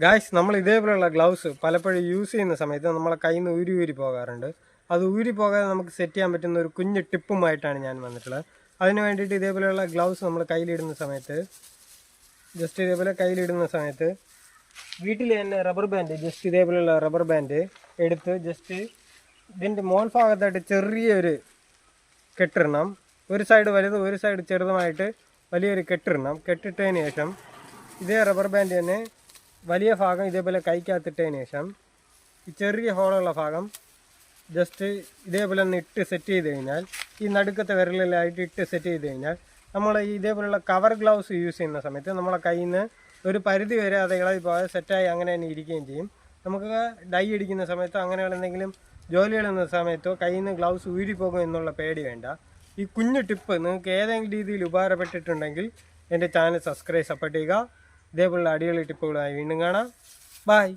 Guys, നമ്മൾ ഇതേപോലെയുള്ള gloves പലപ്പോഴും യൂസ് ചെയ്യുന്ന സമയത്ത് നമ്മളെ കയ്യിൽ നിന്ന് ഊരി പോകാറുണ്ട്. അത് ഊരി പോകാതെ നമുക്ക് സെറ്റ് ചെയ്യാൻ പറ്റുന്ന ഒരു കുഞ്ഞ് ടിപ്പുമായിട്ടാണ് ഞാൻ വന്നിട്ടുള്ളത്. അതിന് വേണ്ടിയിട്ട് ഇതേപോലെയുള്ള ഗ്ലൗസ് നമ്മൾ കയ്യിലിടുന്ന സമയത്ത് ജസ്റ്റ് ഇതേപോലെ കയ്യിലിടുന്ന സമയത്ത് വീട്ടിൽ തന്നെ റബ്ബർ ബാൻഡ് ജസ്റ്റ് ഇതേപോലെയുള്ള റബ്ബർ ബാൻഡ് എടുത്ത് ജസ്റ്റ് ഇതിൻ്റെ മോൾ ഭാഗത്തായിട്ട് ചെറിയൊരു കെട്ടിടണം. ഒരു സൈഡ് വലുത് ഒരു സൈഡ് ചെറുതുമായിട്ട് വലിയൊരു കെട്ടിടണം. കെട്ടിട്ടതിന് ശേഷം ഇതേ റബ്ബർ ബാൻഡ് തന്നെ വലിയ ഭാഗം ഇതേപോലെ കൈക്കകത്തിട്ടതിന് ശേഷം ഈ ചെറിയ ഹോളുള്ള ഭാഗം ജസ്റ്റ് ഇതേപോലെ ഒന്ന് ഇട്ട് സെറ്റ് ചെയ്ത് കഴിഞ്ഞാൽ ഈ നടുക്കത്തെ വിരലിലായിട്ട് ഇട്ട് സെറ്റ് ചെയ്ത് കഴിഞ്ഞാൽ നമ്മൾ ഇതേപോലെയുള്ള കവർ ഗ്ലൗസ് യൂസ് ചെയ്യുന്ന സമയത്ത് നമ്മളെ കയ്യിൽ നിന്ന് ഒരു പരിധി വരെ അത് ഇളകി പോകാതെ സെറ്റായി അങ്ങനെ തന്നെ ഇരിക്കുകയും ചെയ്യും. നമുക്ക് ഡൈ അടിക്കുന്ന സമയത്തോ അങ്ങനെയുള്ള എന്തെങ്കിലും ജോലികളുന്ന സമയത്തോ കയ്യിൽ നിന്ന് ഗ്ലൗസ് ഊരിപ്പോകും എന്നുള്ള പേടി വേണ്ട. ഈ കുഞ്ഞു ടിപ്പ് നിങ്ങൾക്ക് ഏതെങ്കിലും രീതിയിൽ ഉപകാരപ്പെട്ടിട്ടുണ്ടെങ്കിൽ എൻ്റെ ചാനൽ സബ്സ്ക്രൈബ് സപ്പോർട്ട് ചെയ്യുക. ഇതേപോലുള്ള അടിപൊളി ടിപ്പുകളായി വീണ്ടും കാണാം. ബൈ.